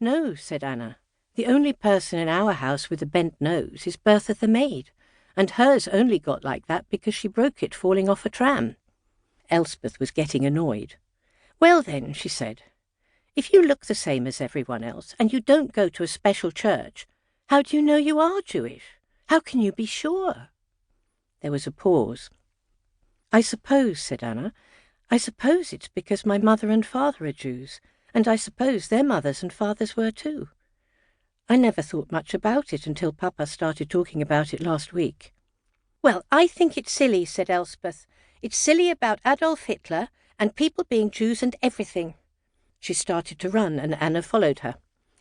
nose, said Anna. The only person in our house with a bent nose is Bertha the maid, and hers only got like that because she broke it falling off a tram. Elspeth was getting annoyed. Well then, she said, if you look the same as everyone else, and you don't go to a special church, how do you know you are Jewish? How can you be sure? There was a pause. I suppose, said Anna, I suppose it's because my mother and father are Jews, and I suppose their mothers and fathers were too. I never thought much about it until Papa started talking about it last week. Well, I think it's silly, said Elspeth. It's silly about Adolf Hitler and people being Jews and everything. She started to run, and Anna followed her.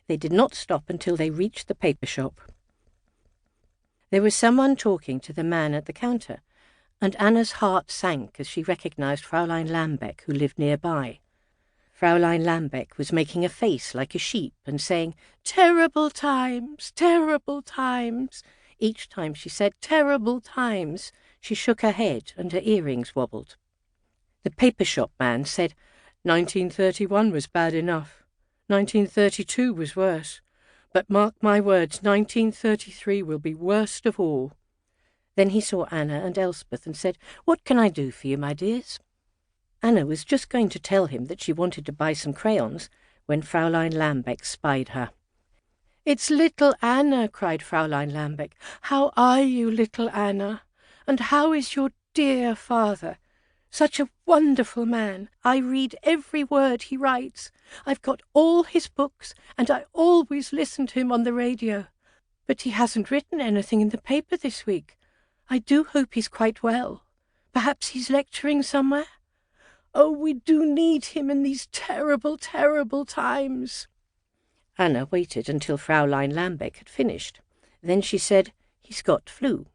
They did not stop until they reached the paper shop. There was someone talking to the man at the counter, and Anna's heart sank as she recognized Fraulein Lambeck, who lived nearby. Fraulein Lambeck was making a face like a sheep and saying, "Terrible times, terrible times." Each time she said, "Terrible times," she shook her head and her earrings wobbled. The paper shop man said, 1931 was bad enough. 1932 was worse. But mark my words, 1933 will be worst of all. Then he saw Anna and Elspeth and said, "What can I do for you, my dears?" Anna was just going to tell him that she wanted to buy some crayons when Fraulein Lambeck spied her. "It's little Anna," cried Fraulein Lambeck. "How are you, little Anna? And how is your dear father? Such a wonderful man. I read every word he writes. I've got all his books, and I always listen to him on the radio. But he hasn't written anything in the paper this week. I do hope he's quite well. Perhaps he's lecturing somewhere. Oh, we do need him in these terrible, terrible times." Anna waited until Fraulein Lambeck had finished. Then she said, "He's got flu."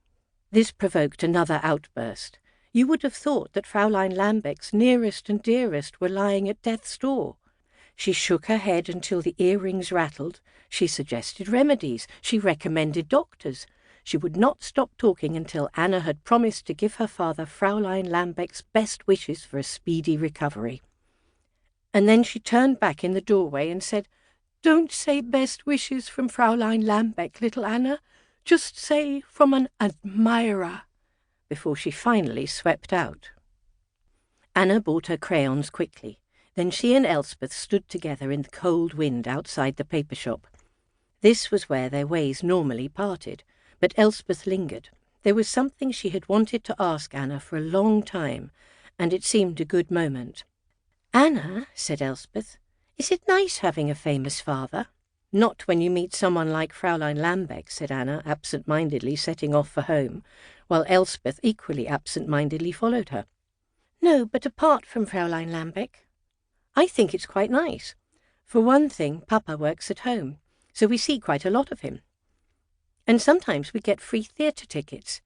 This provoked another outburst. You would have thought that Fraulein Lambeck's nearest and dearest were lying at death's door. She shook her head until the earrings rattled. She suggested remedies. She recommended doctors. She would not stop talking until Anna had promised to give her father Fraulein Lambeck's best wishes for a speedy recovery. And then she turned back in the doorway and said, "Don't say best wishes from Fraulein Lambeck, little Anna. Just say from an admirer," before she finally swept out. Anna bought her crayons quickly. Then she and Elspeth stood together in the cold wind outside the paper shop. This was where their ways normally parted, but Elspeth lingered. There was something she had wanted to ask Anna for a long time, and it seemed a good moment. "Anna," said Elspeth, "is it nice having a famous father?" "Not when you meet someone like Fraulein Lambeck," said Anna, absent-mindedly setting off for home, while Elspeth equally absent-mindedly followed her. "No, but apart from Fraulein Lambeck, I think it's quite nice. For one thing, Papa works at home, so we see quite a lot of him. And sometimes we get free theatre tickets.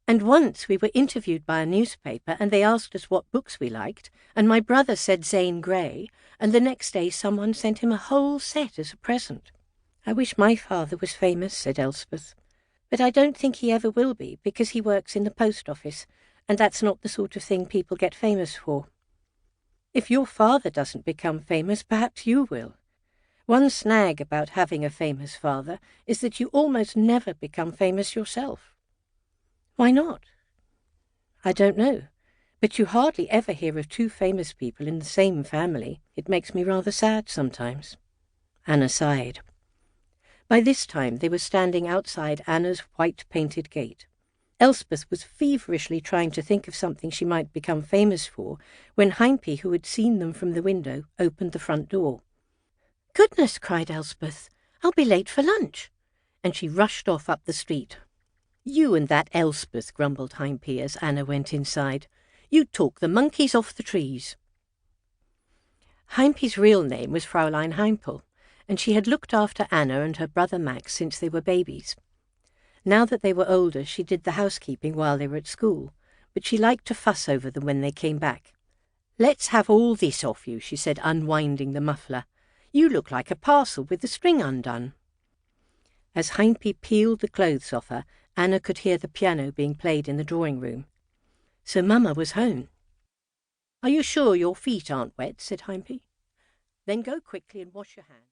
And once we were interviewed by a newspaper and they asked us what books we liked, and my brother said Zane Grey, and the next day someone sent him a whole set as a present." "I wish my father was famous," said Elspeth. "But I don't think he ever will be, because he works in the post office, and that's not the sort of thing people get famous for." "If your father doesn't become famous, perhaps you will. One snag about having a famous father is that you almost never become famous yourself." "Why not?" "I don't know, but you hardly ever hear of two famous people in the same family. It makes me rather sad sometimes." Anna sighed. By this time they were standing outside Anna's white-painted gate. Elspeth was feverishly trying to think of something she might become famous for when Heimpie, who had seen them from the window, opened the front door. "Goodness!" cried Elspeth. "I'll be late for lunch." And she rushed off up the street. "You and that Elspeth," grumbled Heimpie as Anna went inside. "You talk the monkeys off the trees." Heimpie's real name was Fraulein Heimpel, and she had looked after Anna and her brother Max since they were babies. Now that they were older, she did the housekeeping while they were at school, but she liked to fuss over them when they came back. "Let's have all this off you," she said, unwinding the muffler. "You look like a parcel with the string undone." As Heimpie peeled the clothes off her, Anna could hear the piano being played in the drawing-room. So Mama was home. "Are you sure your feet aren't wet?" said Heimpie. "Then go quickly and wash your hands."